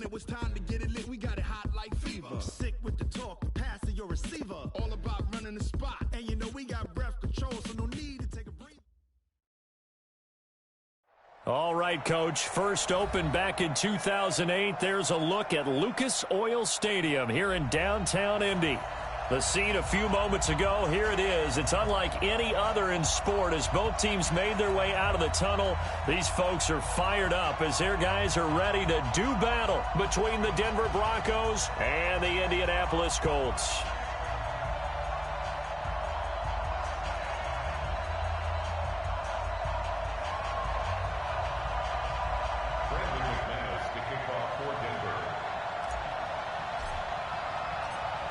when it was time to get it lit, we got it hot like fever. Sick with the talk, passing your receiver. All about running the spot. And you know we got breath control, so no need to take a breather. All right, Coach. First opened back in 2008. There's a look at Lucas Oil Stadium here in downtown Indy. The scene a few moments ago, here it is. It's unlike any other in sport as both teams made their way out of the tunnel. These folks are fired up as their guys are ready to do battle between the Denver Broncos and the Indianapolis Colts.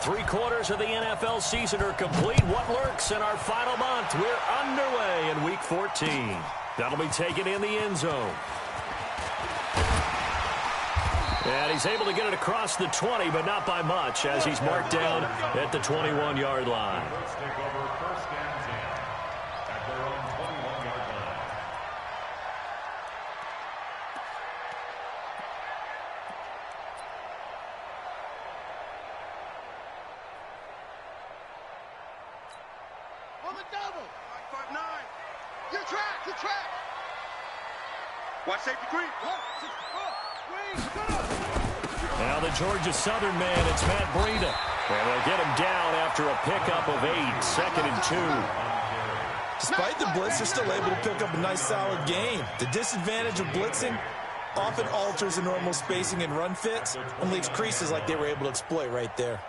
Three-quarters of the NFL season are complete. What lurks in our final month? We're underway in Week 14. That'll be taken in the end zone. And he's able to get it across the 20, but not by much, as he's marked down at the 21-yard line. Watch safety green. Now the Georgia Southern man, it's Matt Breida. And they'll get him down after a pickup of 8, 2nd and 2. Despite the blitz, they're still able to pick up a nice solid game. The disadvantage of blitzing often alters the normal spacing and run fits and leaves creases like they were able to exploit right there.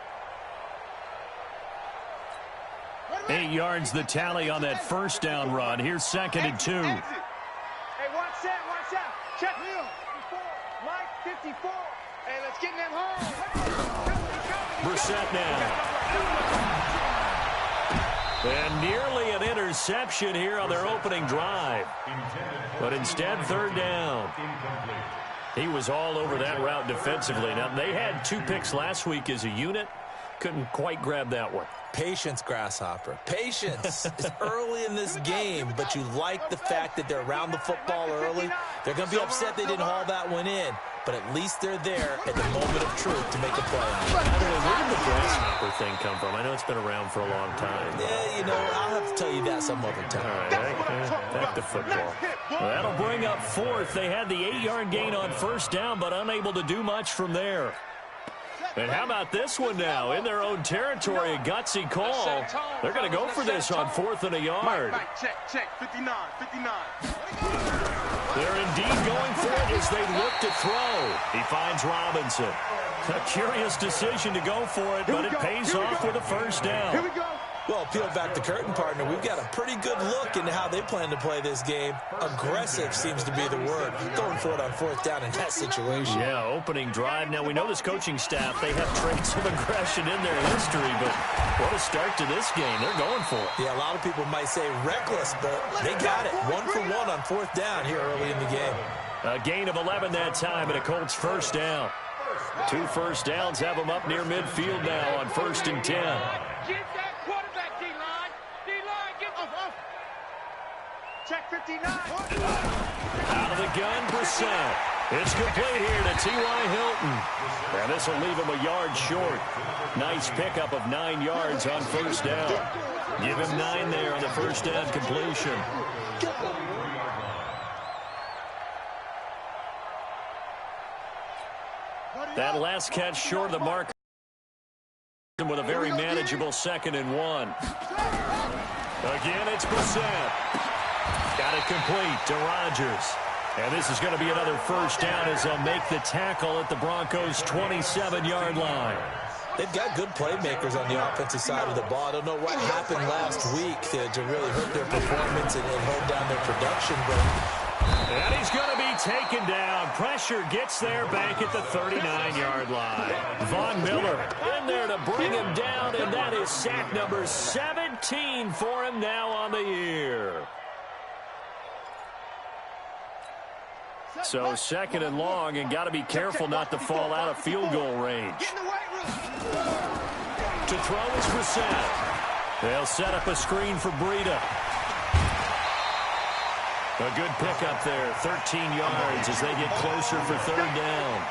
8 yards the tally on that first down run. Here's 2nd and 2. Check Hill, 54, Mike, 54. Hey, let's get in them home. Brissett now. And nearly an interception here on their opening drive. But instead, 3rd down. He was all over that route defensively. Now, they had 2 picks last week as a unit. Couldn't quite grab that one. Patience, Grasshopper. Patience. It's early in this game, but you like the fact that they're around the football early. They're going to be upset they didn't haul that one in, but at least they're there at the moment of truth to make a play on it. By the way, where did the Grasshopper thing come from? I know it's been around for a long time. Yeah, you know, I'll have to tell you that some other time. All right, back to football. Well, that'll bring up 4th. They had the 8-yard gain on first down, but unable to do much from there. And how about this one now? In their own territory, a gutsy call. They're going to go for this on 4th and a yard. Check, 59. They're indeed going for it as they look to throw. He finds Robinson. A curious decision to go for it, but it pays off with a first down. Here we go. Well, peel back the curtain, partner. We've got a pretty good look into how they plan to play this game. Aggressive seems to be the word. Going for it on 4th down in that situation. Yeah, opening drive. Now, we know this coaching staff, they have traits of aggression in their history, but what a start to this game. They're going for it. Yeah, a lot of people might say reckless, but they got it. 1 for 1 on 4th down here early in the game. A gain of 11 that time, and a Colts first down. 2 first downs have them up near midfield now on 1st and 10. Get that quarterback, D-line. D-line, get off. Check 59. Out of the gun, Brissett. It's complete here to T.Y. Hilton. And this will leave him a yard short. Nice pickup of 9 yards on first down. Give him 9 there on the first down completion. That last catch short of the mark with a very manageable 2nd and 1. Again, it's Brissett. Got it complete to Rodgers. And this is going to be another first down as they'll make the tackle at the Broncos' 27-yard line. They've got good playmakers on the offensive side of the ball. I don't know what happened last week to really hurt their performance and hold down their production, but... And he's going to be taken down. Pressure gets there back at the 39-yard line. Von Miller in there to bring him down, and that is sack number 17 for him now on the year. So 2nd and long, and got to be careful not to fall out of field goal range. To throw is Brissett. They'll set up a screen for Breida. A good pickup there, 13 yards as they get closer for 3rd down.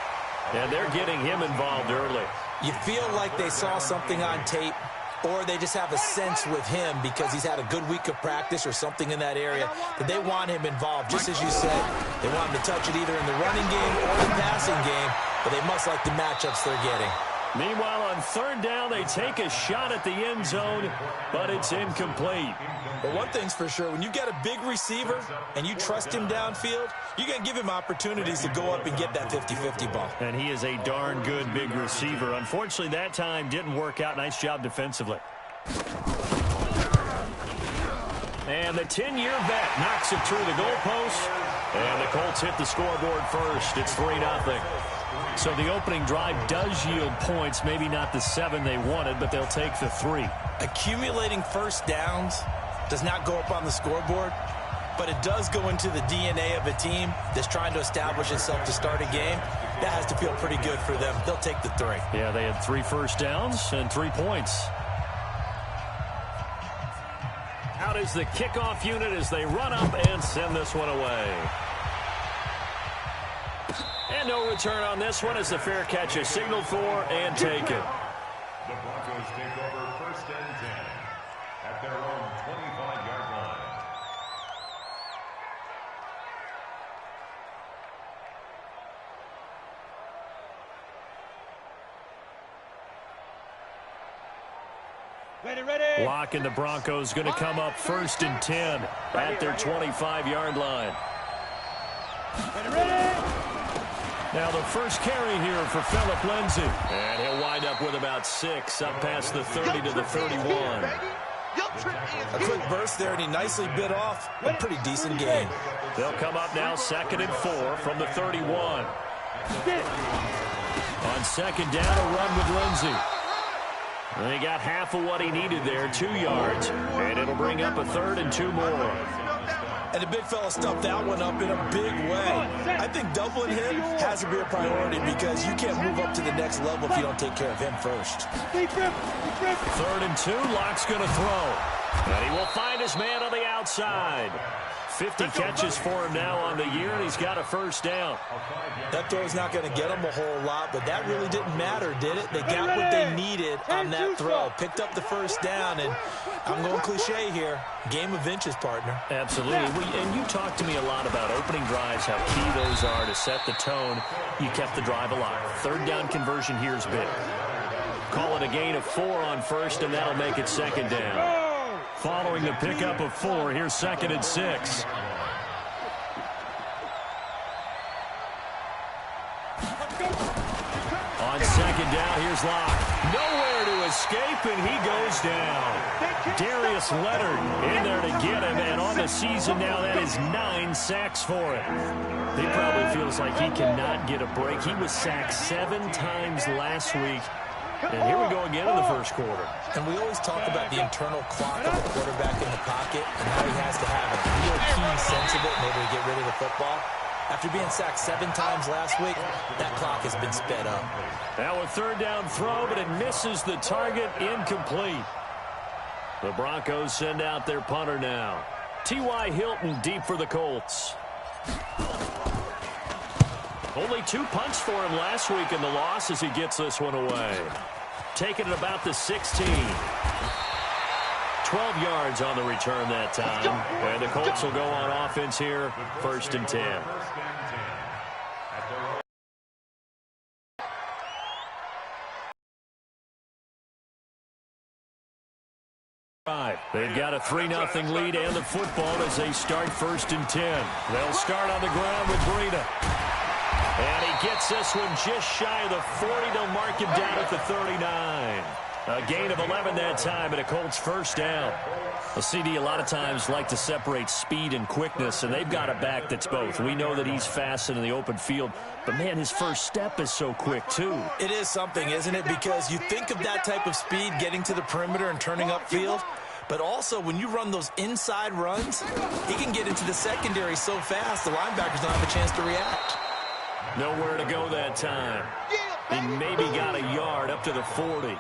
And they're getting him involved early. You feel like they saw something on tape, or they just have a sense with him because he's had a good week of practice or something in that area that they want him involved. Just as you said, they want him to touch it either in the running game or the passing game, but they must like the matchups they're getting. Meanwhile, on third down, they take a shot at the end zone, but it's incomplete. But one thing's for sure, when you get a big receiver and you trust him downfield, you're going to give him opportunities to go up and get that 50-50 ball. And he is a darn good big receiver. Unfortunately, that time didn't work out. Nice job defensively. And the 10-year vet knocks it through the goalpost. And the Colts hit the scoreboard first. It's 3-0. So the opening drive does yield points, maybe not the 7 they wanted, but they'll take the 3. Accumulating first downs does not go up on the scoreboard, but it does go into the DNA of a team that's trying to establish itself to start a game. That has to feel pretty good for them. They'll take the 3. Yeah, they had 3 first downs and 3 points. Out is the kickoff unit as they run up and send this one away. And no return on this one as the fair catch is signaled for and taken. The Broncos take over 1st and 10 at their own 25-yard line. Ready. Lock, and the Broncos going to come up 1st and 10 at their 25-yard line. Ready. Now the first carry here for Phillip Lindsay. And he'll wind up with about 6 up past the 30 to the 31. A quick burst there, and he nicely bit off a pretty decent gain. They'll come up now 2nd and 4 from the 31. On 2nd down, a run with Lindsay. And he got half of what he needed there, 2 yards. And it'll bring up a 3rd and 2 more. And the big fella stuffed that one up in a big way. I think doubling him has to be a priority because you can't move up to the next level if you don't take care of him first. 3rd and 2, Lock's going to throw. And he will find his man on the outside. 50 catches for him now on the year, and he's got a 1st down. That throw's not going to get him a whole lot, but that really didn't matter, did it? They got what they needed on that throw. Picked up the 1st down, and I'm going cliche here. Game of inches, partner. Absolutely. And you talked to me a lot about opening drives, how key those are to set the tone. You kept the drive alive. 3rd down conversion here is big. Call it a gain of 4 on 1st, and that'll make it 2nd down. Following the pickup of 4, here's 2nd and 6. On 2nd down, here's Locke. Nowhere to escape, and he goes down. Darius Leonard in there to get him, and on the season now, that is 9 sacks for him. He probably feels like he cannot get a break. He was sacked 7 times last week. And here we go again in the 1st quarter. And we always talk about the internal clock of the quarterback in the pocket and how he has to have a real keen sense of it in order to get rid of the football. After being sacked 7 times last week, that clock has been sped up. Now a 3rd down throw, but it misses the target, incomplete. The Broncos send out their punter now. T.Y. Hilton deep for the Colts. Only 2 punts for him last week in the loss as he gets this one away. Taking it about the 16. 12 yards on the return that time. And the Colts will go on offense here, 1st and 10. They've got a 3-0 lead and the football as they start 1st and 10. They'll start on the ground with Breida. And he gets this one just shy of the 40. They'll mark him down at the 39. A gain of 11 that time and a Colts 1st down. The CD a lot of times like to separate speed and quickness, and they've got a back that's both. We know that he's fast in the open field, but, man, his first step is so quick, too. It is something, isn't it? Because you think of that type of speed getting to the perimeter and turning upfield, but also when you run those inside runs, he can get into the secondary so fast the linebackers don't have a chance to react. Nowhere to go that time. He maybe got a yard up to the 40.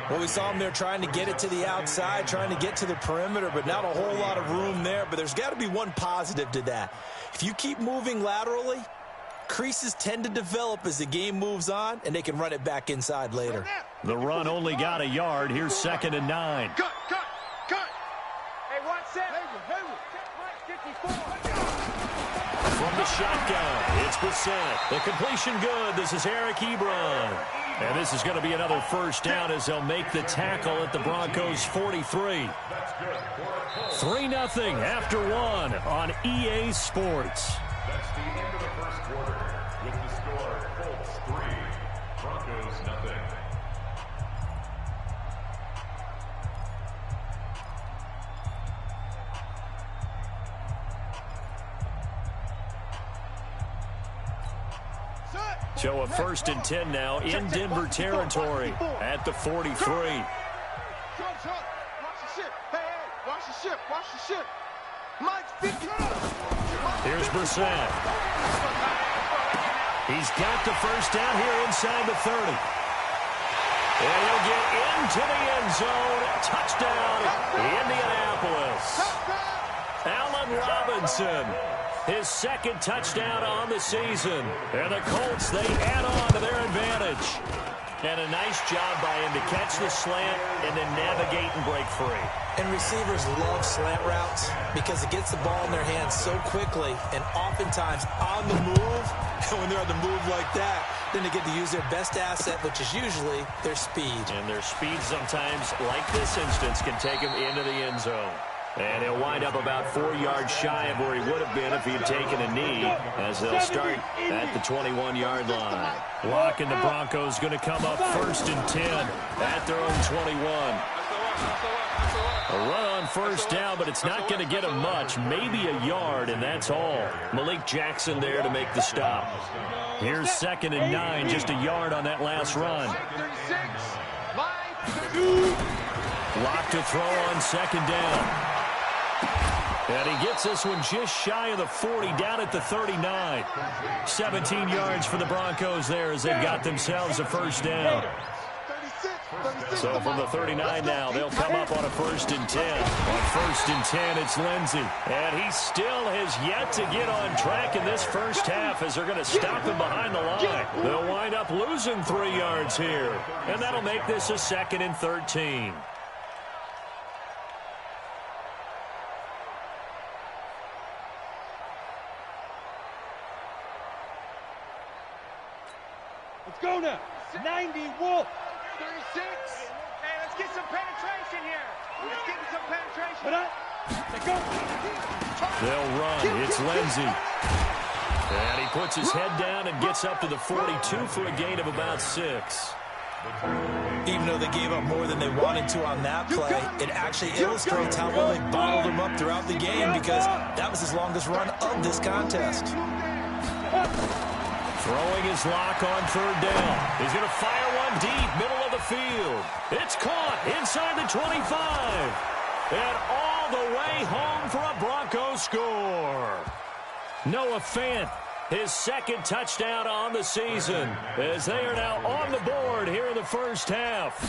Well, we saw him there trying to get it to the outside, trying to get to the perimeter, but not a whole lot of room there. But there's got to be one positive to that. If you keep moving laterally, creases tend to develop as the game moves on, and they can run it back inside later. The run only got a yard. Here's 2nd and 9. Cut. Hey, one set. Check Mike 54. From the shotgun, it's Brissett. The completion good. This is Eric Ebron. And this is going to be another first down as they'll make the tackle at the Broncos 43. 3-0 after 1 on EA Sports. That's the end of the first quarter with the score Colts 3, Broncos 0. So a 1st and 10 now in Denver territory at the 43. Watch your shit. Hey, watch your shit. Mike's 50. Here's Brissett. He's got the first down here inside the 30. And he'll get into the end zone. Touchdown, Indianapolis. Allen Robinson. His 2nd touchdown on the season. And the Colts, they add on to their advantage. And a nice job by him to catch the slant and then navigate and break free. And receivers love slant routes because it gets the ball in their hands so quickly and oftentimes on the move. And when they're on the move like that, then they get to use their best asset, which is usually their speed. And their speed sometimes, like this instance, can take them into the end zone. And he'll wind up about 4 yards shy of where he would have been if he had taken a knee as they'll start at the 21-yard line. Locke and the Broncos going to come up 1st and 10 at their own 21. A run on first down, but it's not going to get him much. Maybe a yard, and that's all. Malik Jackson there to make the stop. Here's 2nd and 9, just a yard on that last run. Locke to throw on 2nd down. And he gets this one just shy of the 40, down at the 39. 17 yards for the Broncos there as they've got themselves a first down. So from the 39 now, they'll come up on a 1st and 10. On 1st and 10, it's Lindsey. And he still has yet to get on track in this first half as they're going to stop him behind the line. They'll wind up losing 3 yards here. And that'll make this a 2nd and 13. Let's go now. 90 Wolf. 36. Hey, let's get some penetration here. Let's get some penetration. What up? Let's go. They'll run. It's Lindsey. And he puts his head down and gets up to the 42 for a gain of about 6. Even though they gave up more than they wanted to on that play, it actually illustrates how well they bottled them up throughout the game because that was his longest run of this contest. Throwing his Lock on 3rd down. He's going to fire one deep, middle of the field. It's caught inside the 25. And all the way home for a Broncos score. Noah Fant, his 2nd touchdown on the season, as they are now on the board here in the first half.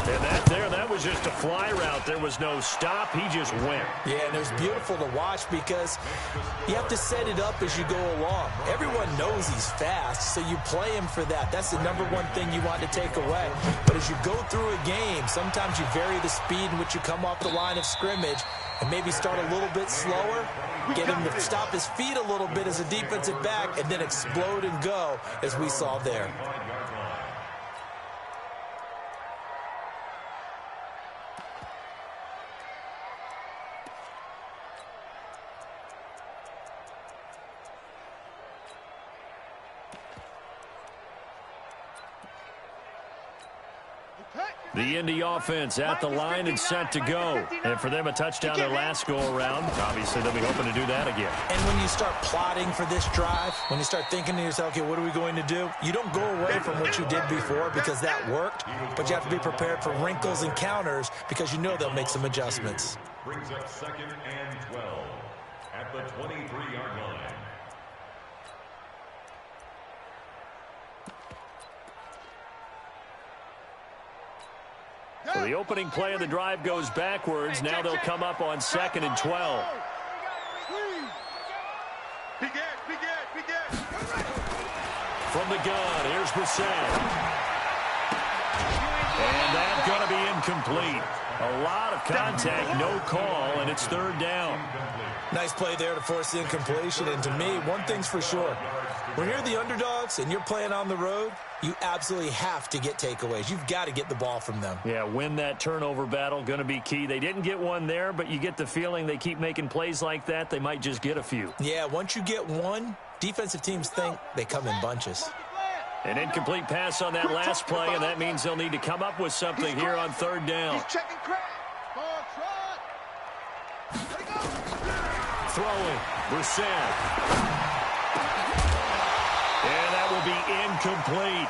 And that was just a fly route. There was no stop. He just went. Yeah, and it was beautiful to watch because you have to set it up as you go along. Everyone knows he's fast, so you play him for that. That's the #1 thing you want to take away. But as you go through a game, sometimes you vary the speed in which you come off the line of scrimmage and maybe start a little bit slower, get him to stop his feet a little bit as a defensive back, and then explode and go as we saw there. The Indy offense at the line and set to go. And for them, a touchdown their last go-around. Obviously, they'll be hoping to do that again. And when you start plotting for this drive, when you start thinking to yourself, okay, what are we going to do? You don't go away from what you did before because that worked, but you have to be prepared for wrinkles and counters because you know they'll make some adjustments. Brings up 2nd and 12 at the 23-yard line. So the opening play of the drive goes backwards. Now they'll come up on 2nd and 12. Be good. From the gun, here's Brissett. And that's going to be incomplete. A lot of contact, no call, and it's third down. Nice play there to force the incompletion. And to me, one thing's for sure. When you're the underdogs and you're playing on the road, you absolutely have to get takeaways. You've got to get the ball from them. Yeah, win that turnover battle, going to be key. They didn't get one there, but you get the feeling they keep making plays like that, they might just get a few. Yeah, once you get one, defensive teams think they come in bunches. An incomplete pass on that last play, and that means they'll need to come up with something here on third down. He's checking crack. Throwing, Brissett. And that will be incomplete.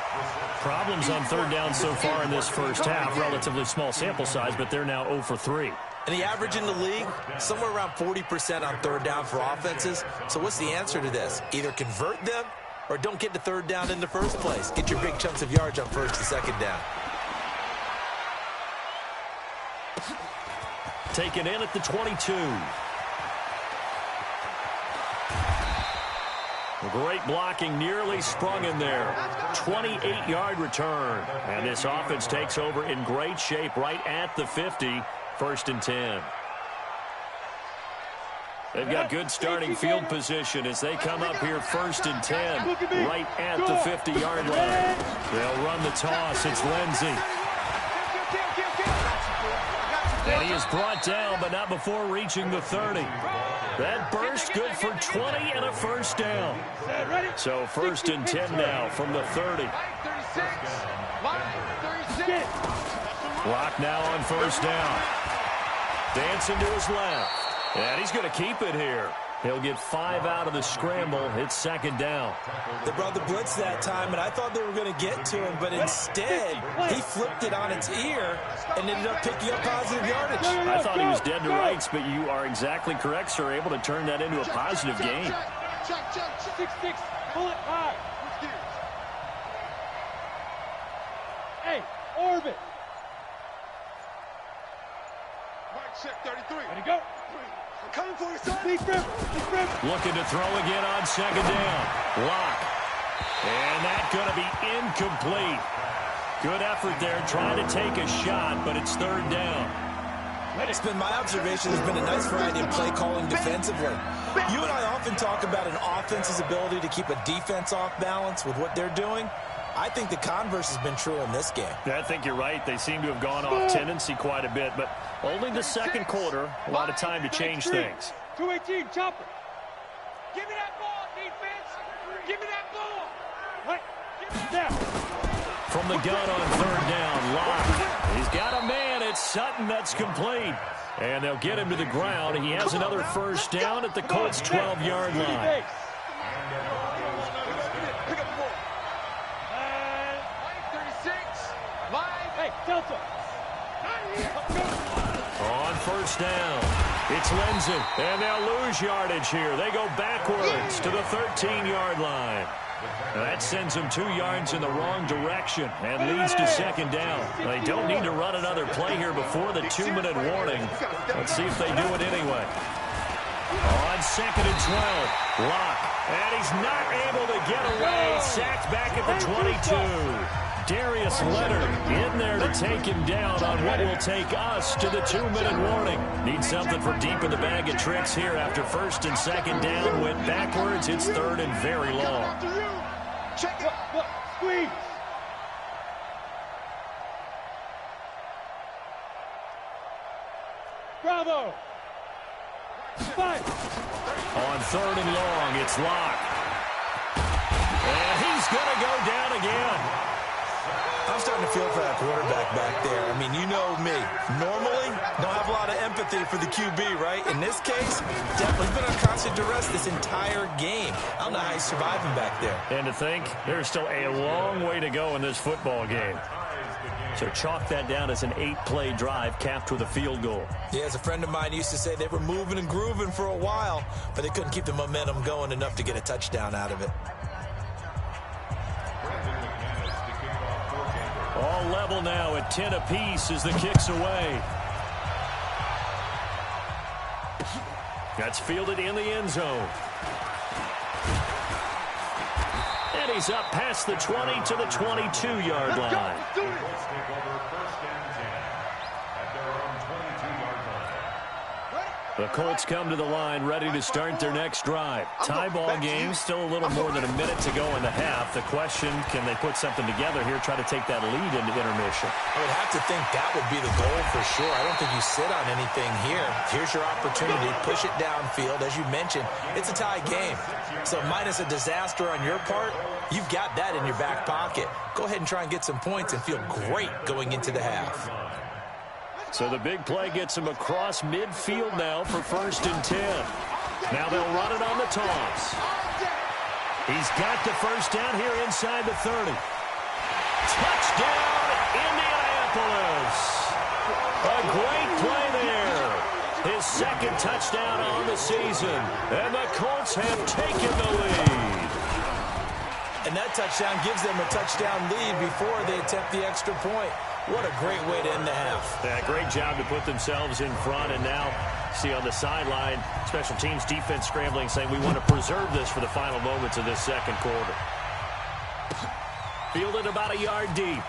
Problems on third down so far in this first half. Relatively small sample size, but they're now 0 for 3. And the average in the league, somewhere around 40% on third down for offenses. So what's the answer to this? Either convert them or don't get to third down in the first place. Get your big chunks of yards on first and second down. Taken in at the 22. Great blocking, nearly sprung in there. 28-yard return. And this offense takes over in great shape right at the 50. First and 10. They've got good starting field position as they come up here first and 10. Right at the 50-yard line. They'll run the toss. It's Lindsey. And he is brought down, but not before reaching the 30. That burst good for 20 and a first down. So first and 10 now from the 30. Clock now on first down. Dancing to his left. And he's going to keep it here. He'll get 5 out of the scramble. It's second down. They brought the blitz that time, and I thought they were going to get to him, but instead, he flipped it on its ear and ended up picking up positive yardage. I thought he was dead to rights, but you are exactly correct, sir. Able to turn that into a positive gain. 6-6, pull it high. Hey, orbit. Right check, 33. Ready to go. Coming for you, son. Looking to throw again on second down. Lock. And that's going to be incomplete. Good effort there trying to take a shot, but it's third down. It's been my observation there's been a nice variety of play calling defensively. You and I often talk about an offense's ability to keep a defense off balance with what they're doing. I think the converse has been true in this game. Yeah, I think you're right. They seem to have gone off tendency quite a bit, but only the second quarter, a lot of time to change things. 218, chopper. Give me that ball, defense. Give me that ball. Right. Give me that. From the gun on third down, Locke. He's got a man. It's Sutton. That's complete. And they'll get him to the ground. He has another first down at the Colts' 12-yard line. Delta. On first down, it's Lindsey, and they'll lose yardage here. They go backwards to the 13-yard line. That sends them 2 yards in the wrong direction and leads to second down. They don't need to run another play here before the 2-minute warning. Let's see if they do it anyway. On second and 12, Locke, and he's not able to get away. Sacked back at the 22. Darius Leonard in there to take him down on what will take us to the 2-minute warning. Need something for deep in the bag of tricks here after first and second down. Went backwards. It's third and very long. Check it. Look, squeeze. Bravo. 5. On third and long, it's Locke. And he's going to go down again. I'm starting to feel for that quarterback back there. I mean, you know me. Normally, don't have a lot of empathy for the QB, right? In this case, definitely been on constant duress this entire game. I don't know how he's surviving back there. And to think, there's still a long way to go in this football game. So chalk that down as an 8-play drive capped with a field goal. Yeah, as a friend of mine used to say, they were moving and grooving for a while, but they couldn't keep the momentum going enough to get a touchdown out of it. All level now at 10 apiece as the kick's away. That's fielded in the end zone. And he's up past the 20 to the 22-yard line. Colts take over first and 10 at their own 22-yard line. The Colts come to the line ready to start their next drive. Tie ball game, still a little more than a minute to go in the half. The question, can they put something together here, try to take that lead into intermission? I would have to think that would be the goal for sure. I don't think you sit on anything here. Here's your opportunity. Push it downfield. As you mentioned, it's a tie game. So minus a disaster on your part, you've got that in your back pocket. Go ahead and try and get some points and feel great going into the half. So the big play gets him across midfield now for 1st and 10. Now they'll run it on the toss. He's got the first down here inside the 30. Touchdown, Indianapolis. A great play there. His second touchdown on the season. And the Colts have taken the lead. And that touchdown gives them a touchdown lead before they attempt the extra point. What a great way to end the half. Yeah, great job to put themselves in front. And now, see on the sideline, special teams defense scrambling, saying we want to preserve this for the final moments of this second quarter. Fielded about a yard deep.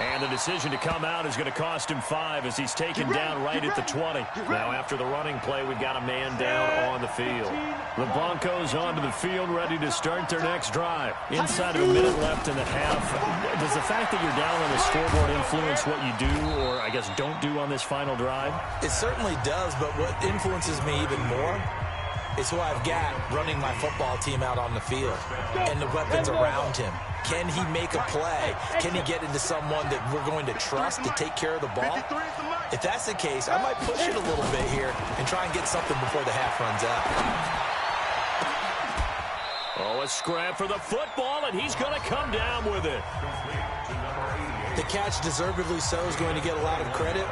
And the decision to come out is going to cost him 5 as he's taken down right at the 20. Now after the running play, we've got a man down on the field. The Broncos onto the field ready to start their next drive. Inside of a minute left in the half. Does the fact that you're down on the scoreboard influence what you do or, I guess, don't do on this final drive? It certainly does, but what influences me even more is who I've got running my football team out on the field and the weapons around him. Can he make a play? Can he get into someone that we're going to trust to take care of the ball? If that's the case, I might push it a little bit here and try and get something before the half runs out. Oh, a scrap for the football, and he's going to come down with it. The catch, deservedly so, is going to get a lot of credit,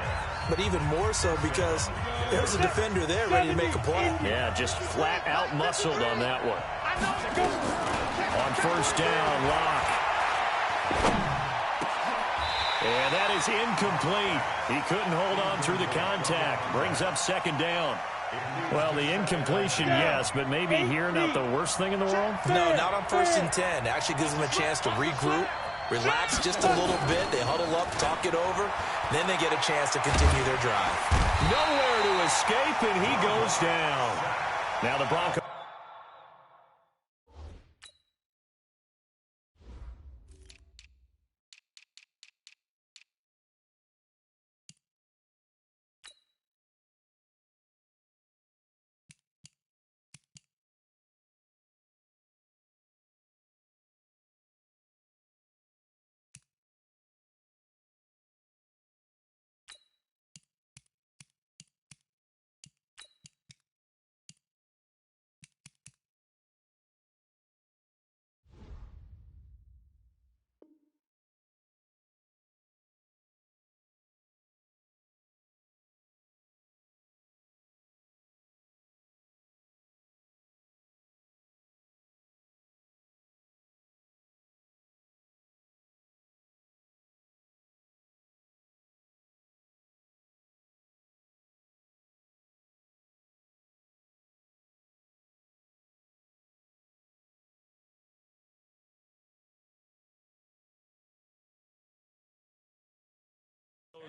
but even more so because there's a defender there ready to make a play. Yeah, just flat out muscled on that one. On first down, Locke. And that is incomplete. He couldn't hold on through the contact. Brings up second down. Well, the incompletion, yes, but maybe here not the worst thing in the world? No, not on 1st and 10. Actually gives them a chance to regroup, relax just a little bit. They huddle up, talk it over. Then they get a chance to continue their drive. Nowhere to escape, and he goes down. Now the Broncos.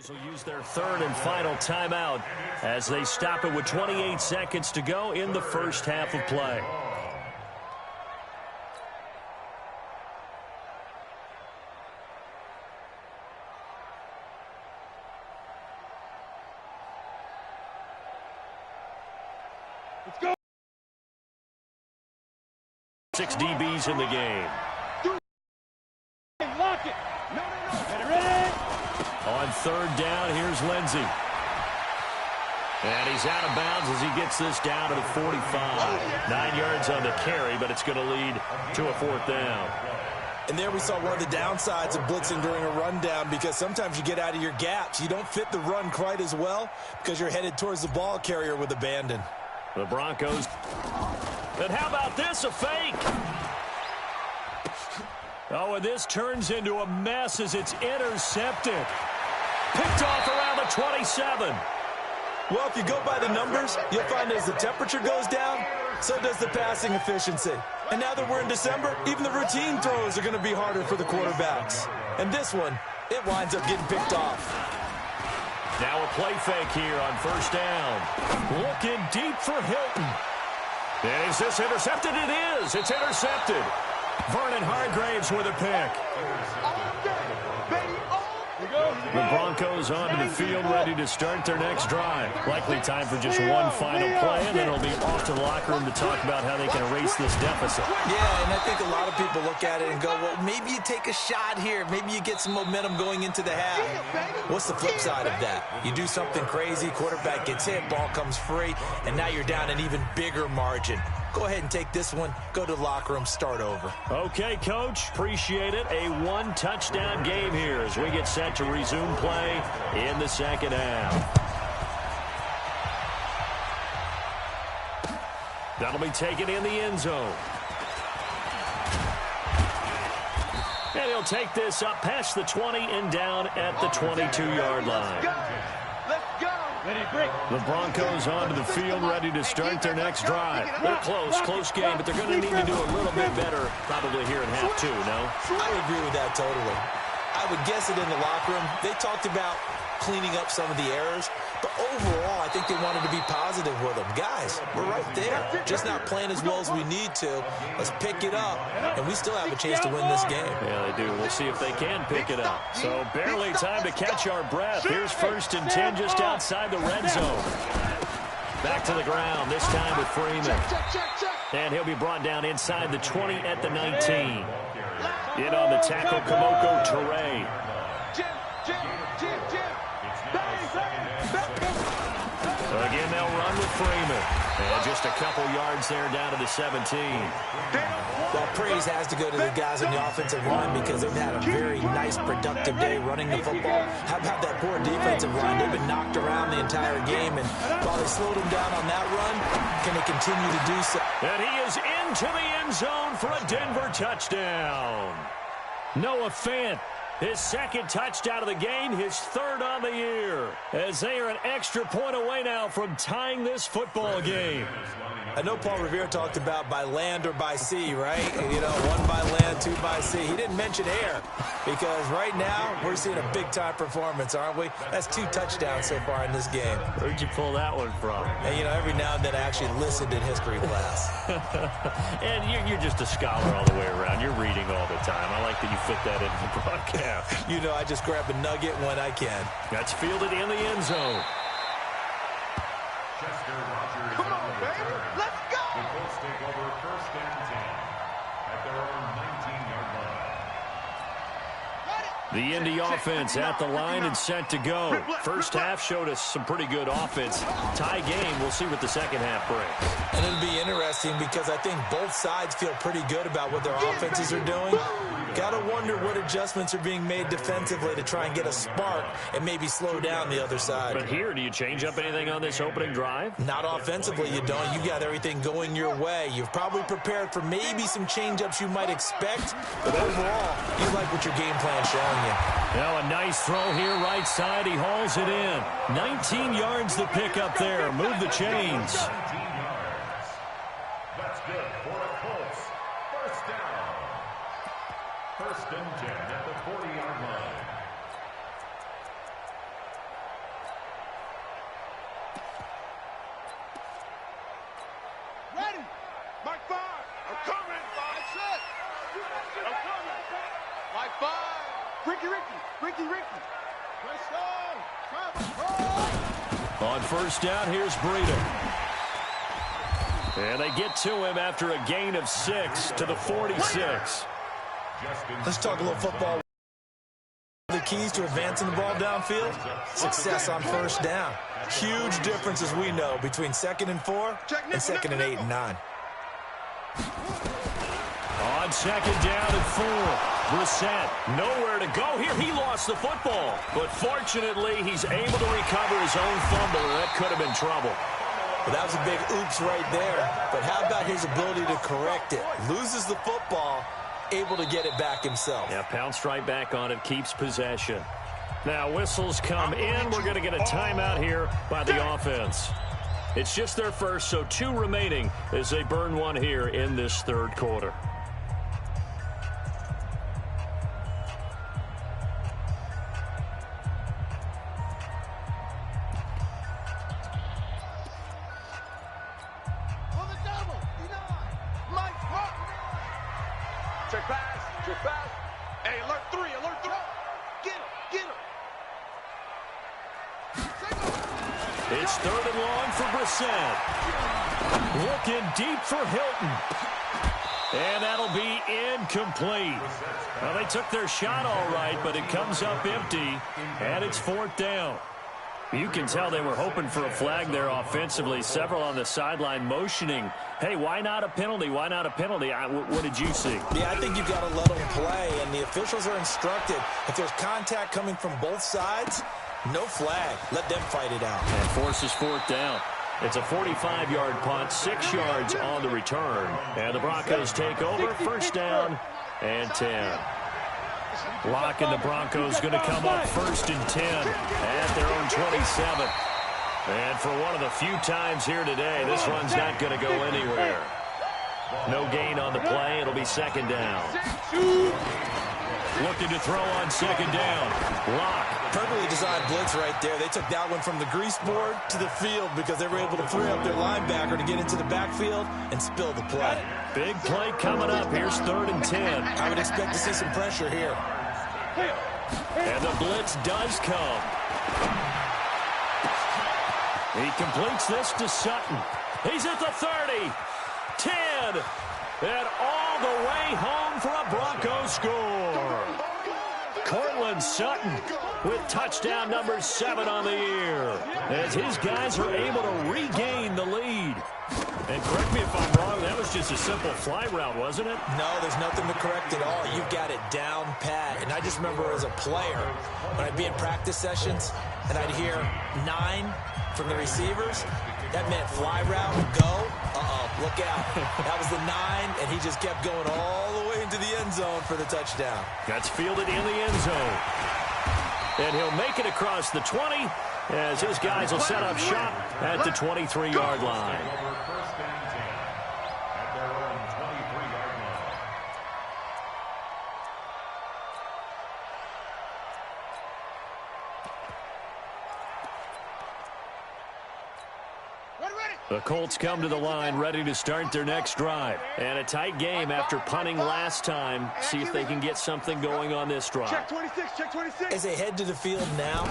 Will use their third and final timeout as they stop it with 28 seconds to go in the first half of play. Let's go. 6 DBs in the game. Lock it. No. Get it ready. On third down, here's Lindsey. And he's out of bounds as he gets this down to the 45. 9 yards on the carry, but it's going to lead to a fourth down. And there we saw one of the downsides of blitzing during a rundown, because sometimes you get out of your gaps. You don't fit the run quite as well because you're headed towards the ball carrier with abandon. The Broncos. And how about this, a fake? Oh, and this turns into a mess as it's intercepted. Picked off around the 27. Well, if you go by the numbers, you'll find as the temperature goes down, so does the passing efficiency. And now that we're in December, even the routine throws are going to be harder for the quarterbacks. And this one, it winds up getting picked off. Now a play fake here on first down. Looking deep for Hilton. And is this intercepted? It is. It's intercepted. Vernon Hargraves with a pick. The Broncos onto the field, ready to start their next drive. Likely time for just one final play, and then it'll be off to the locker room to talk about how they can erase this deficit. Yeah, and I think a lot of people look at it and go, well, maybe you take a shot here. Maybe you get some momentum going into the half. What's the flip side of that? You do something crazy, quarterback gets hit, ball comes free, and now you're down an even bigger margin. Go ahead and take this one, go to the locker room, start over. Okay, Coach, appreciate it. A one-touchdown game here as we get set to resume play in the second half. That'll be taken in the end zone. And he'll take this up past the 20 and down at the 22-yard line. Let's go. The Broncos onto the field, ready to start their next drive. They're close game, but they're going to need to do a little bit better probably here in half two, no? I would agree with that totally. I would guess it in the locker room. They talked about cleaning up some of the errors, but overall, I think they wanted to be positive with them. Guys, we're right there. Just not playing as well as we need to. Let's pick it up, and we still have a chance to win this game. Yeah, they do. We'll see if they can pick it up. So barely time to catch our breath. Here's 1st and 10 just outside the red zone. Back to the ground, this time with Freeman. And he'll be brought down inside the 20 at the 19. In on the tackle, Kamoko Toure. So again, they'll run with Freeman. And just a couple yards there down to the 17. Well, praise has to go to the guys in the offensive line because they've had a very nice, productive day running the football. How about that poor defensive line? They've been knocked around the entire game, and while they slowed them down on that run, can they continue to do so? And he is into the end zone for a Denver touchdown. Noah Fant, his 2nd touchdown of the game, his 3rd on the year, as they are an extra point away now from tying this football game. I know Paul Revere talked about by land or by sea, right? You know, 1 by land, 2 by sea. He didn't mention air because right now we're seeing a big-time performance, aren't we? That's 2 touchdowns so far in this game. Where'd you pull that one from? And, you know, every now and then I actually listened in history class. And you're just a scholar all the way around. You're reading all the time. I like that you fit that into the broadcast. You know, I just grab a nugget when I can. That's fielded in the end zone. Come on, baby. Let's go. The Colts take over 1st and 10 at their own 19-yard line. The Indy offense at the line and set to go. First half showed us some pretty good offense. Tie game. We'll see what the second half brings. And it'll be interesting because I think both sides feel pretty good about what their offenses are doing. Gotta wonder what adjustments are being made defensively to try and get a spark and maybe slow down the other side. But here, do you change up anything on this opening drive? Not offensively, you don't. You got everything going your way. You've probably prepared for maybe some change-ups you might expect, but overall, you like what your game plan's showing you. Now a nice throw here, right side. He hauls it in. 19 yards to pick up there. Move the chains. 17 yards. That's good for the Colts. 1st down. 1st and 10 at the 40-yard line. Ready. Mike 5. I'm coming. 5 set. I'm coming. Mike 5. Ricky. Let's go. On 1st down, here's Breida. And they get to him after a gain of 6 to the 46. Let's talk a little football. The keys to advancing the ball downfield? Success on 1st down. Huge difference, as we know, between 2nd and 4 and 2nd and 8 and 9. On 2nd down and 4. Brissett, nowhere to go here. He lost the football. But fortunately, he's able to recover his own fumble, and that could have been trouble. Well, that was a big oops right there. But how about his ability to correct it? Loses the football, able to get it back himself. Yeah, pounced right back on it, keeps possession. Now whistles come in. We're going to get a timeout here by the offense. It's just their first, so 2 remaining as they burn one here in this third quarter. Check pass. Hey, alert 3. Get him. It's 3rd and long for Brissett. Looking deep for Hilton. And that'll be incomplete. Well, they took their shot all right, but it comes up empty, and it's 4th down. You can tell they were hoping for a flag there offensively. Several on the sideline motioning, hey, why not a penalty? Why not a penalty? What did you see? Yeah, I think you've got to let them play, and the officials are instructed. If there's contact coming from both sides, no flag. Let them fight it out. And forces 4th down. It's a 45-yard punt, 6 yards on the return. And the Broncos take over, 1st down and 10. Locke and the Broncos going to come up 1st and 10 at their own 27. And for one of the few times here today, this one's not going to go anywhere. No gain on the play. It'll be 2nd down. Looking to throw on 2nd down. Locke. Perfectly designed blitz right there. They took that one from the grease board to the field because they were able to free up their linebacker to get into the backfield and spill the play. Big play coming up. Here's 3rd and 10. I would expect to see some pressure here. And the blitz does come. He completes this to Sutton. He's at the 30, 10, and all the way home for a Broncos score. Cortland Sutton with touchdown number 7 on the year as his guys are able to regain the lead. And correct me if I'm wrong, that was just a simple fly route, wasn't it? No, there's nothing to correct at all. You've got it down pat. And I just remember as a player, when I'd be in practice sessions and I'd hear 9 from the receivers, that meant fly route, go. Look out. That was the 9, and he just kept going all the way into the end zone for the touchdown. That's fielded in the end zone. And he'll make it across the 20 as his guys will set up shop at the 23-yard line. The Colts come to the line ready to start their next drive. And a tight game after punting last time. See if they can get something going on this drive. Check 26. As they head to the field now,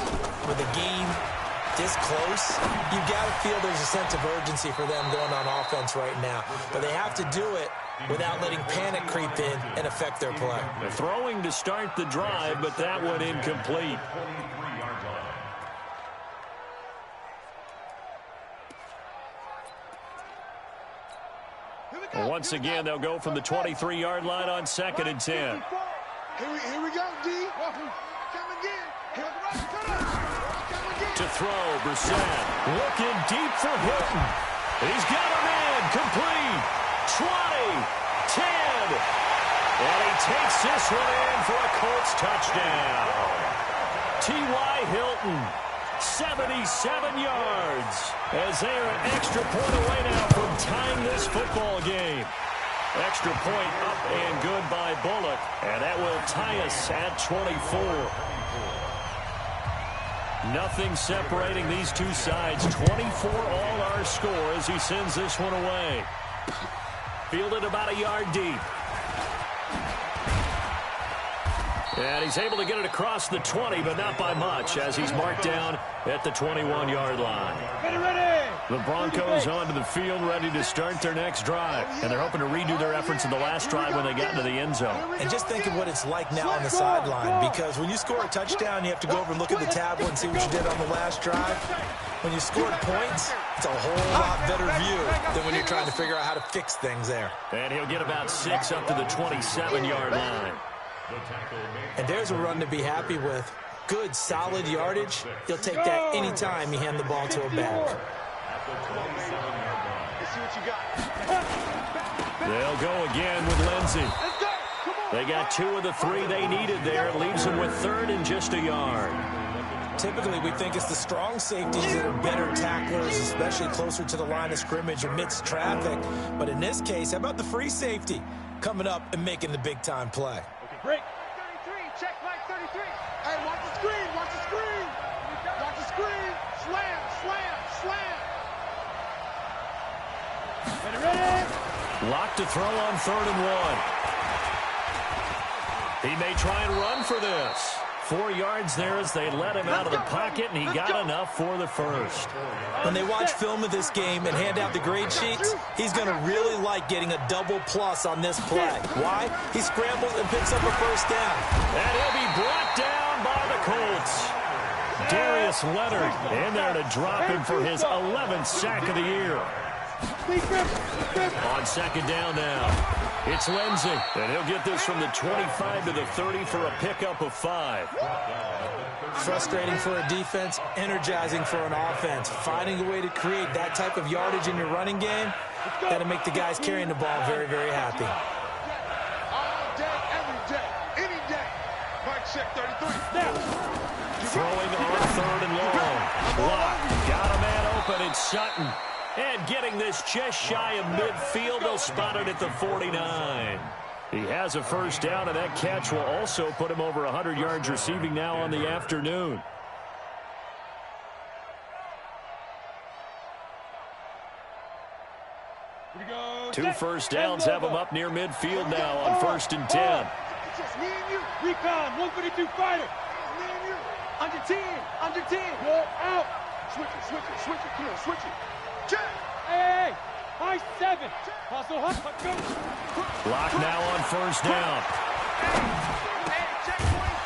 with the game this close, you've got to feel there's a sense of urgency for them going on offense right now. But they have to do it without letting panic creep in and affect their play. They're throwing to start the drive, but that one incomplete. Once again, they'll go from the 23-yard line on 2nd and 10. Here we go, D. Come again. To throw, Brissett looking deep for Hilton. He's got him in, complete. 20, 10. And he takes this one in for a Colts touchdown. T.Y. Hilton, 77 yards, as they are an extra point away now from tying this football game. Extra point up and good by Bullock, and that will tie us at 24. Nothing separating these two sides. 24 all our score as he sends this one away. Fielded about a yard deep. And he's able to get it across the 20, but not by much, as he's marked down at the 21-yard line. The Broncos onto the field, ready to start their next drive. And they're hoping to redo their efforts in the last drive when they got into the end zone. And just think of what it's like now on the sideline, because when you score a touchdown, you have to go over and look at the tablet and see what you did on the last drive. When you scored points, it's a whole lot better view than when you're trying to figure out how to fix things there. And he'll get about 6 up to the 27-yard line. And there's a run to be happy with. Good, solid yardage. He'll take that anytime you hand the ball to a back. They'll go again with Lindsey. They got 2 of the 3 they needed there. It leaves them with 3rd and just a yard. Typically, we think it's the strong safeties that are better tacklers especially closer to the line of scrimmage amidst traffic. But in this case, how about the free safety coming up and making the big-time play? Okay, break. 33, check Mike 33. Hey, watch the screen, watch the screen. Watch the screen. Slam, slam, slam. Ready? Lock to throw on 3rd and 1. He may try and run for this. 4 yards there as they let him out of the pocket, and he got enough for the first. When they watch film of this game and hand out the grade sheets, he's going to really like getting a double plus on this play. Why? He scrambles and picks up a first down. And he'll be brought down by the Colts. Darius Leonard in there to drop him for his 11th sack of the year. On 2nd down now. It's Lindsey, and he'll get this from the 25 to the 30 for a pickup of 5. Frustrating for a defense, energizing for an offense. Finding a way to create that type of yardage in your running game, that'll make the guys carrying the ball very, very happy. All day, every day, any day. Mike check 33. Throwing on 3rd and long. Block. Got a man open. It's Sutton. And getting this just shy of midfield, they'll spot it at the 49. He has a first down, and that catch will also put him over 100 yards receiving now on the afternoon. Two first downs have him up near midfield now on 1st and 10. Just me and you. Recon, 152 fighter. Me and you. Under 10, under 10. Go out. Switch it, switch it, switch it. Come on, switch it. Hey, high 7. Hustle, hustle, go. Block now on 1st down.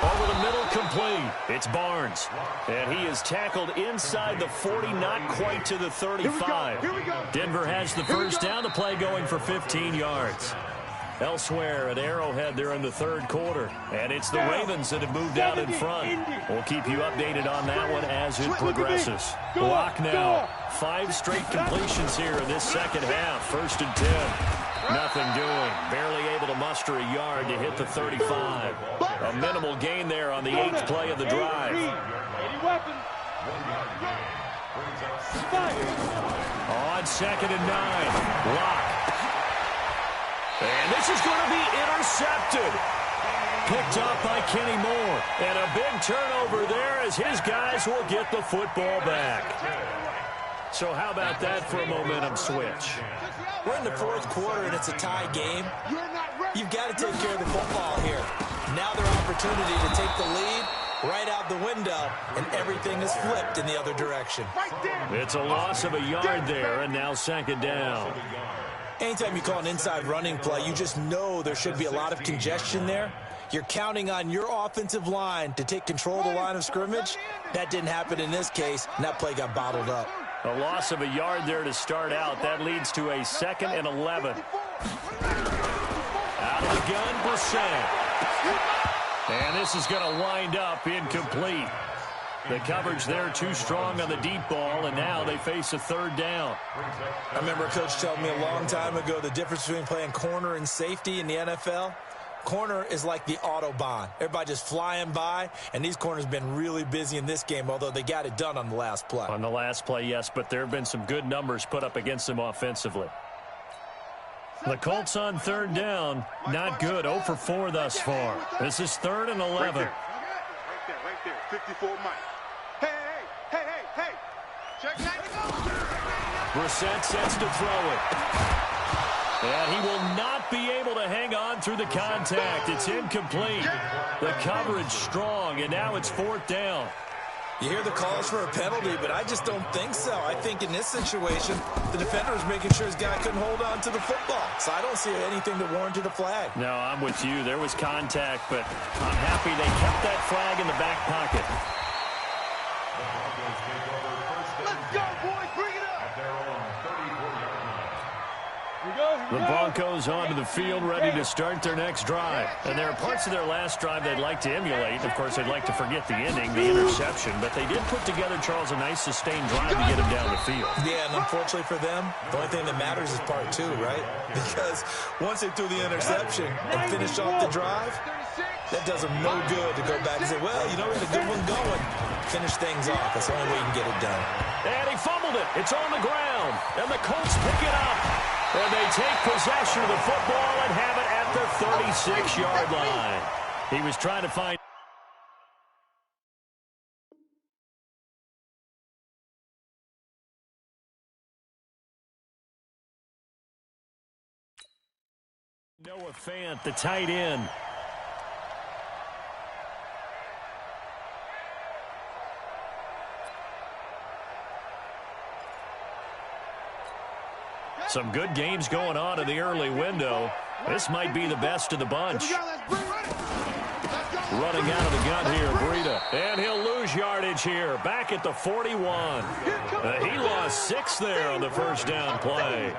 Over the middle, complete. It's Barnes. And he is tackled inside the 40, not quite to the 35. Here we go. Denver has the first down. The play going for 15 yards. Elsewhere at Arrowhead, they're in the 3rd quarter. And it's the Ravens that have moved out in front. We'll keep you updated on that one as it progresses. Block now. 5 straight completions here in this 2nd half. 1st and 10. Nothing doing. Barely able to muster a yard to hit the 35. A minimal gain there on the 8th play of the drive. 80 weapons. On 2nd and 9. Lock. And this is going to be intercepted. Picked up by Kenny Moore. And a big turnover there as his guys will get the football back. So how about that for a momentum switch? We're in the 4th quarter, and it's a tie game. You've got to take care of the football here. Now their opportunity to take the lead right out the window, and everything is flipped in the other direction. It's a loss of a yard there, and now 2nd down. Anytime you call an inside running play, you just know there should be a lot of congestion there. You're counting on your offensive line to take control of the line of scrimmage. That didn't happen in this case, and that play got bottled up. A loss of a yard there to start out. That leads to a 2nd and 11. Out of the gun, Brissett. And this is going to wind up incomplete. The coverage there too strong on the deep ball, and now they face a 3rd down. I remember a coach telling me a long time ago the difference between playing corner and safety in the NFL. Corner is like the Autobahn. Everybody just flying by, and these corners have been really busy in this game, although they got it done on the last play. On the last play, yes, but there have been some good numbers put up against them offensively. The Colts on 3rd down, not good, 0 for 4 thus far. This is 3rd and 11. Right there, 54 Mike. Hey. Check 90. Brissett sets to throw it. And he will not be able to hang on through the contact. It's incomplete. The coverage strong, and now it's 4th down. You hear the calls for a penalty, but I just don't think so. I think in this situation, the defender was making sure his guy couldn't hold on to the football. So I don't see anything that warranted a flag. No, I'm with you. There was contact, but I'm happy they kept that flag in the back pocket. Let's go, boys. Bring it up. The Broncos onto the field, ready to start their next drive. And there are parts of their last drive they'd like to emulate. Of course, they'd like to forget the ending, the interception. But they did put together, Charles, a nice sustained drive to get him down the field. Yeah, and unfortunately for them, the only thing that matters is part 2, right? Because once they threw the interception and finished off the drive, that does them no good to go back and say, well, you know, we had a good one going. Finish things off. That's the only way you can get it done. And he fumbles fumbled it. It's on the ground. And the Colts pick it up. And they take possession of the football and have it at the 36-yard line. He was trying to find... Noah Fant, the tight end. Some good games going on in the early window. This might be the best of the bunch. Running out of the gun here, Breida. And he'll lose yardage here. Back at the 41. He lost 6 there on the first down play.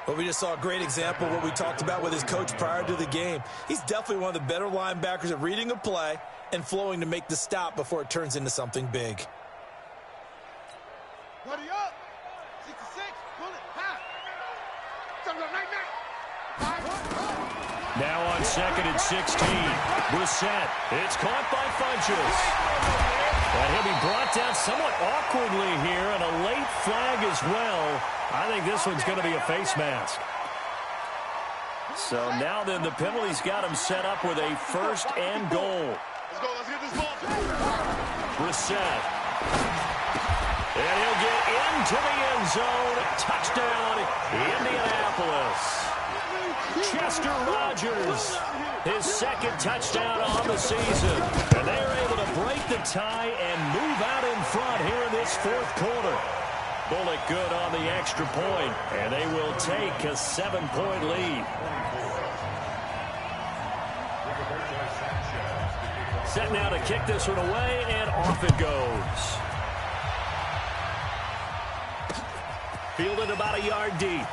Well, we just saw a great example of what we talked about with his coach prior to the game. He's definitely one of the better linebackers at reading a play and flowing to make the stop before it turns into something big. Buddy up. 66. Pull it. Half. Now on 2nd and 16. Brissett. It's caught by Funchess. And he'll be brought down somewhat awkwardly here, and a late flag as well. I think this one's going to be a face mask. So now then the penalty's got him set up with a 1st and goal. Let's go. Let's get this ball. Brissett. And he'll get into the end zone. Touchdown, Indianapolis. Chester Rogers, his 2nd touchdown on the season. And they are able to break the tie and move out in front here in this 4th quarter. Bullock good on the extra point, and they will take a 7-point lead. Set now to kick this one away, and off it goes. Fielded about a yard deep.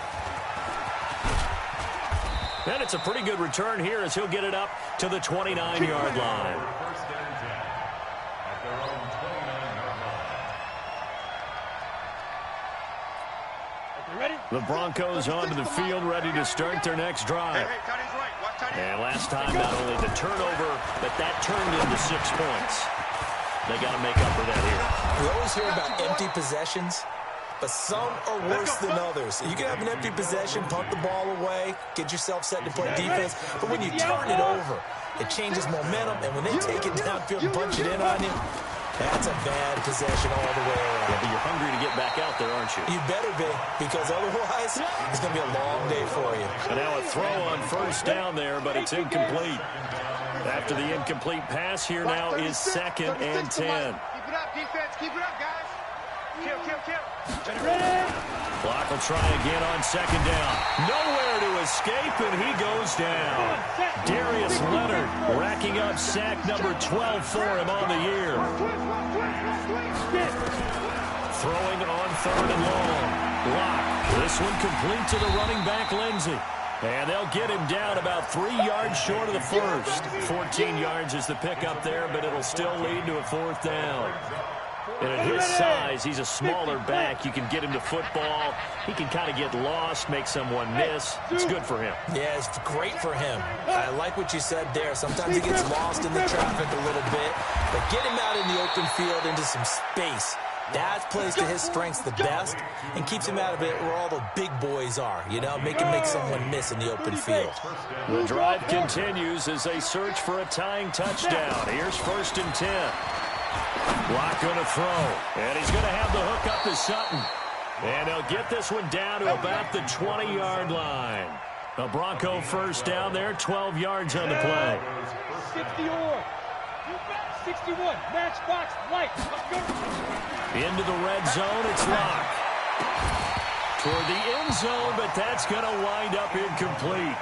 And it's a pretty good return here as he'll get it up to the 29-yard line. First and 10 at their own 29-yard line. Ready? The Broncos onto the field, ready to start their next drive. Hey, tight end's right. Watch tight end. And last time, not only the turnover, but that turned into 6 points. They got to make up for that here. We always hear about empty possessions, but some are worse than others. You can have an empty possession, punt the ball away, get yourself set to play defense, but when you turn it over, it changes momentum, and when they take it downfield and punch it in on you, that's a bad possession all the way around. Yeah, but you're hungry to get back out there, aren't you? You better be, because otherwise, it's going to be a long day for you. And now a throw on 1st down there, but it's incomplete. After the incomplete pass, here now is 2nd and 10. Keep it up, defense. Keep it up, guys. Kill, kill, kill. Ready? Clock will try again on 2nd down. Nowhere to escape, and he goes down. Darius Leonard racking up sack number 12 for him on the year. Throwing on 3rd and long. Lock. This one complete to the running back, Lindsey. And they'll get him down about 3 yards short of the first. 14 yards is the pickup there, but it'll still lead to a 4th down. And at his size, he's a smaller back. You can get him to football. He can kind of get lost, make someone miss. It's good for him. Yeah, it's great for him. I like what you said there. Sometimes he gets lost in the traffic a little bit, but get him out in the open field into some space. That plays to his strengths the best and keeps him out of it where all the big boys are, you know, make him make someone miss in the open field. The drive continues as they search for a tying touchdown. Here's 1st and 10. Lock going to throw, and he's going to have the hook up to Sutton. And they'll get this one down to about the 20-yard line. A Bronco 1st down there, 12 yards on the play. 60-or. 61. Matchbox light. Let's go. Into the red zone, it's Lock. Toward the end zone, but that's going to wind up incomplete.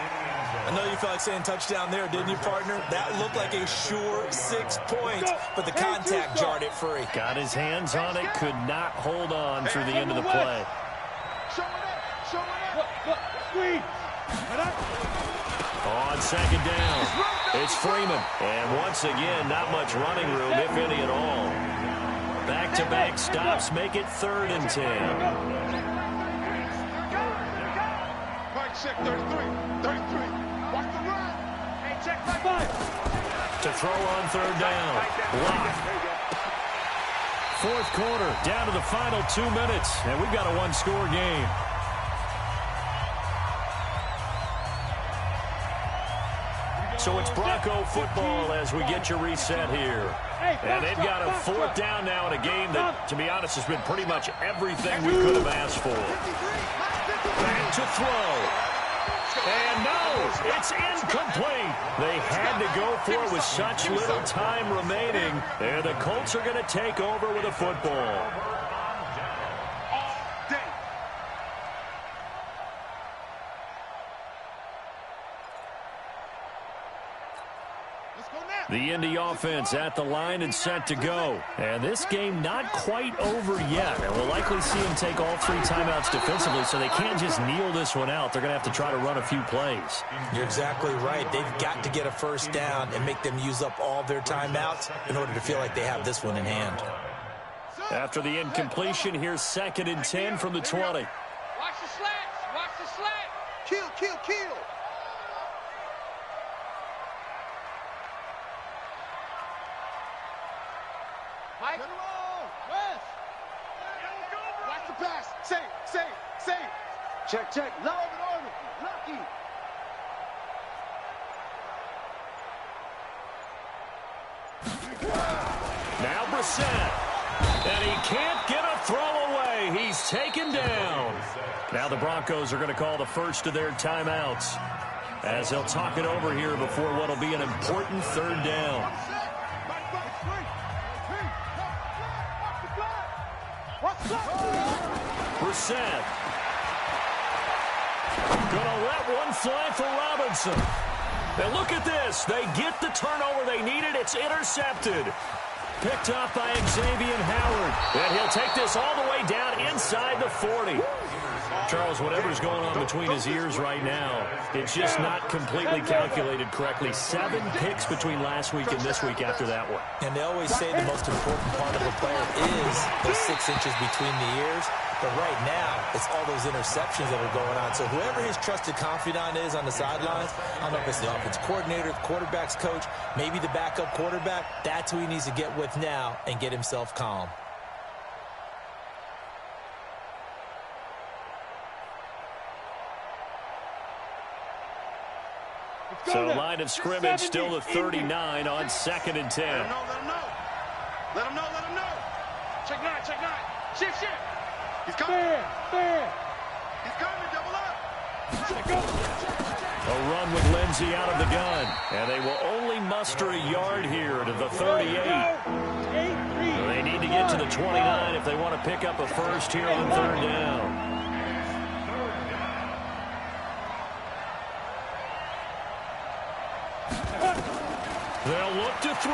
I know you felt like saying touchdown there, didn't you, partner? That looked like a sure 6 points, but the contact jarred it free. Got his hands on it, could not hold on through the end of the play. Show it up. Show it up. Squeeze. On 2nd down, it's Freeman. And once again, not much running room, if any at all. Back-to-back stops make it 3rd and 10. Right, check 33. 33. Watch the run. Hey, check 5. To throw on 3rd down. Lock. Fourth quarter, down to the final 2 minutes, and we've got a one-score game. So it's Bronco football as we get you reset here. And they've got a fourth down now in a game that, to be honest, has been pretty much everything we could have asked for. Back to throw. And no, it's incomplete. They had to go for it with such little time remaining. And the Colts are going to take over with a football. The Indy offense at the line and set to go. And this game not quite over yet. And we'll likely see them take all 3 timeouts defensively, so they can't just kneel this one out. They're going to have to try to run a few plays. You're exactly right. They've got to get a first down and make them use up all their timeouts in order to feel like they have this one in hand. After the incompletion, here's 2nd and 10 from the 20. Watch the slats. Watch the slat. Kill, kill, kill. Mike. West. Watch the pass. Safe. Check. Love and order. Lucky. Now Brissett. And he can't get a throw away. He's taken down. Now the Broncos are going to call the first of their timeouts as they'll talk it over here before what will be an important 3rd down. Brissett. Gonna let one fly for Robinson. Now look at this. They get the turnover they needed. It's intercepted. Picked up by Xavier Howard. And he'll take this all the way down inside the 40. Charles, whatever's going on between his ears right now, it's just not completely calculated correctly. 7 picks between last week and this week after that one. And they always say the most important part of a player is those 6 inches between the ears. But right now, it's all those interceptions that are going on. So whoever his trusted confidant is on the sidelines, I don't know if it's the offense coordinator, the quarterback's coach, maybe the backup quarterback, that's who he needs to get with now and get himself calm. So line of scrimmage still the 39 on 2nd and 10. Let him know. Check 9. Shift. He's coming. Fair. He's coming. Double up. A run with Lindsey out of the gun. And they will only muster a yard here to the 38. They need to get to the 29 if they want to pick up a first here on 3rd down. They'll look to throw.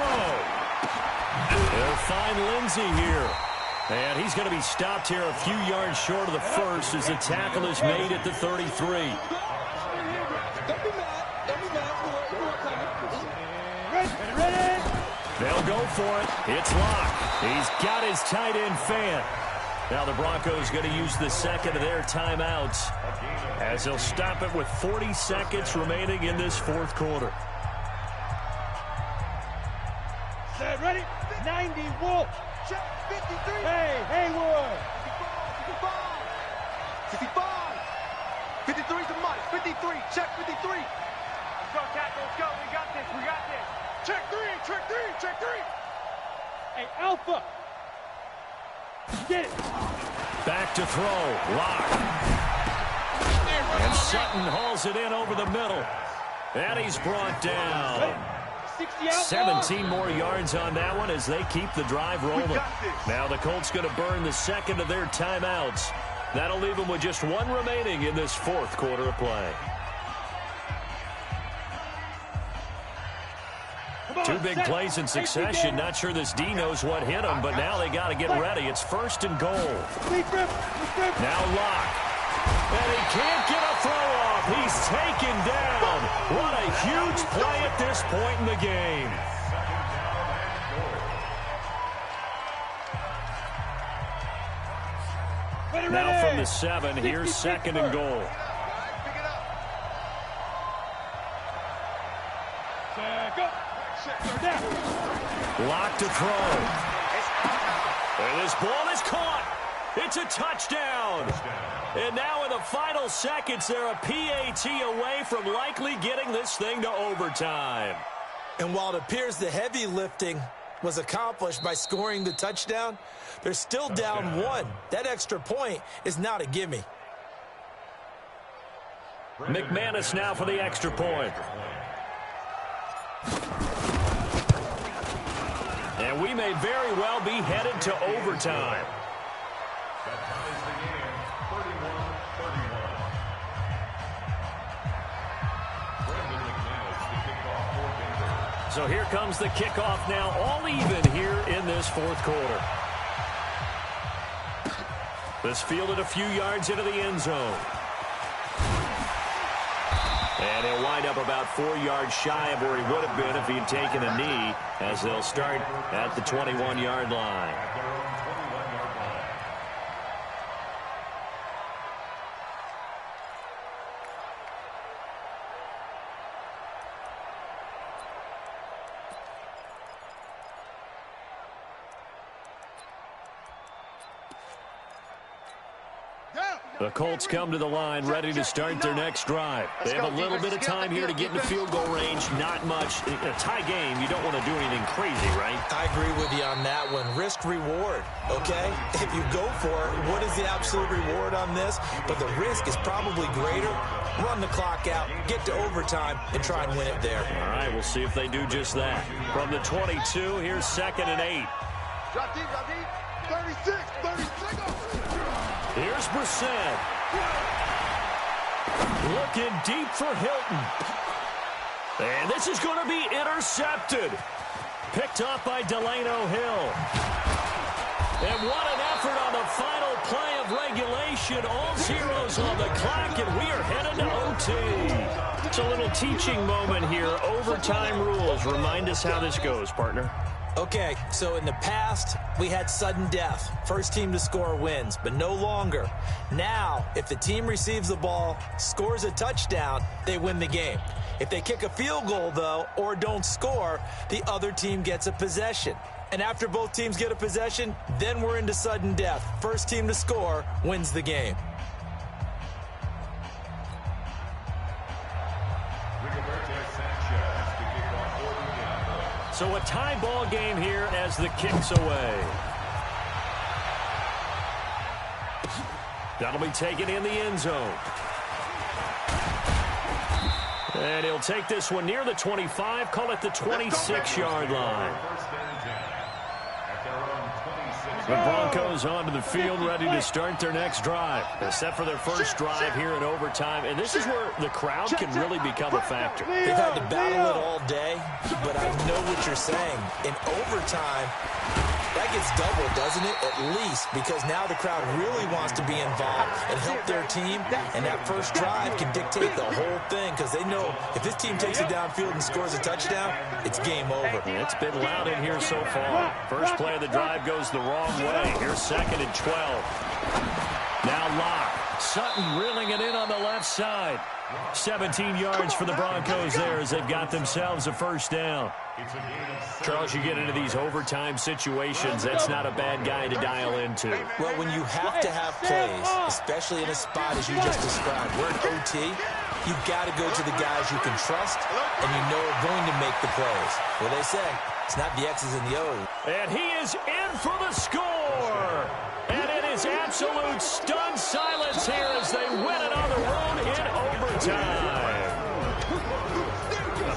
They'll find Lindsey here. And he's going to be stopped here a few yards short of the first as the tackle is made at the 33. They'll go for it. It's Locke. He's got his tight end fan. Now the Broncos going to use the 2nd of their timeouts as they'll stop it with 40 seconds remaining in this 4th quarter. Set, ready? 90 Wolf. Check 53. Hey, Haywood. 55. 53 to Mike. 53. Check 53. Let's go, tackle. Let's go. We got this. Check 3. Hey, Alpha. Get it. Back to throw. Locke. And Sutton hauls it in over the middle. And he's brought down. 17 more yards on that one as they keep the drive rolling. Now the Colts going to burn the 2nd of their timeouts. That'll leave them with just 1 remaining in this 4th quarter of play. 2 big plays in succession. Not sure this D knows what hit him, but now they got to get ready. It's 1st and goal. Now Locke. And he can't get a throw off. He's taken down. What a huge play at this point in the game. Now from the 7, here's 2nd and goal. Lock to throw. And this ball is caught. It's a touchdown. And now in the final seconds, they're a PAT away from likely getting this thing to overtime. And while it appears the heavy lifting was accomplished by scoring the touchdown, they're still down 1. That extra point is not a gimme. McManus now for the extra point. And we may very well be headed to overtime. That ties the game, 31-31. Brendan McManus, the kickoff for Denver. So here comes the kickoff now, all even here in this fourth quarter. This fielded a few yards into the end zone. And he'll wind up about 4 yards shy of where he would have been if he'd taken a knee, as they'll start at the 21-yard line. At their own 21-yard line. The Colts come to the line ready to start their next drive. They have a little bit of time here to get into field goal range. Not much. In a tie game, you don't want to do anything crazy, right? I agree with you on that one. Risk reward, okay? If you go for it, what is the absolute reward on this? But the risk is probably greater. Run the clock out, get to overtime, and try and win it there. All right, we'll see if they do just that. From the 22, here's 2nd and 8. Drop deep, 36, 36. Here's Brissett. Looking deep for Hilton. And this is going to be intercepted. Picked up by Delano Hill. And what an effort on the final play of regulation. All zeros on the clock, and we are headed to OT. It's a little teaching moment here. Overtime rules. Remind us how this goes, partner. Okay, so in the past, we had sudden death. First team to score wins, but no longer. Now, if the team receives the ball, scores a touchdown, they win the game. If they kick a field goal, though, or don't score, the other team gets a possession. And after both teams get a possession, then we're into sudden death. First team to score wins the game. So a tie ball game here as the kick's away. That'll be taken in the end zone. And he'll take this one near the 25, call it the 26-yard line. The Broncos onto the field, ready to start their next drive. They're set for their first drive here in overtime, and this is where the crowd can really become a factor. They've had to battle it all day, but I know what you're saying. In overtime, that gets doubled, doesn't it? At least, because now the crowd really wants to be involved and help their team, and that first drive can dictate the whole thing, because they know if this team takes it downfield and scores a touchdown, it's game over. It's been loud in here so far. First play of the drive goes the wrong way. Here's 2nd and 12. Now Locke. Sutton reeling it in on the left side. 17 yards for the Broncos there as they've got themselves a first down. Charles, you get into these overtime situations, that's not a bad guy to dial into. Well, when you have to have plays, especially in a spot as you just described, we're in OT, you've got to go to the guys you can trust and you know are going to make the plays. Well, they say it's not the X's and the O's. And he is in for the score. And it is absolute stunned silence here as they win it on the road in overtime.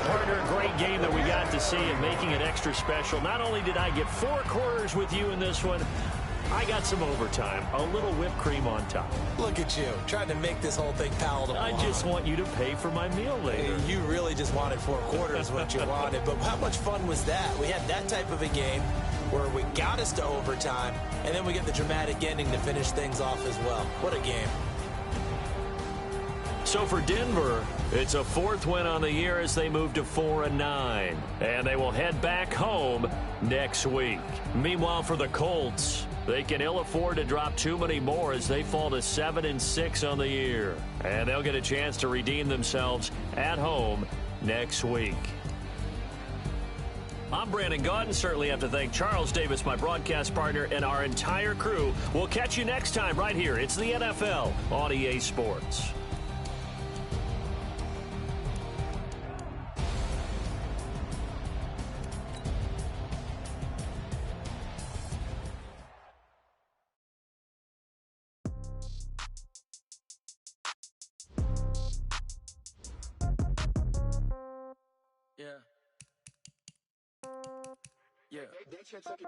Partner, a great game that we got to see and making it extra special. Not only did I get 4 quarters with you in this one, I got some overtime, a little whipped cream on top. Look at you, trying to make this whole thing palatable. I just want you to pay for my meal later. You really just wanted 4 quarters what you wanted, but how much fun was that? We had that type of a game where we got us to overtime, and then we get the dramatic ending to finish things off as well. What a game. So for Denver, it's a 4th win on the year as they move to 4-9. And they will head back home next week. Meanwhile, for the Colts, they can ill afford to drop too many more as they fall to 7-6 on the year. And they'll get a chance to redeem themselves at home next week. I'm Brandon Gaudin. Certainly have to thank Charles Davis, my broadcast partner, and our entire crew. We'll catch you next time right here. It's the NFL on EA Sports. Yeah.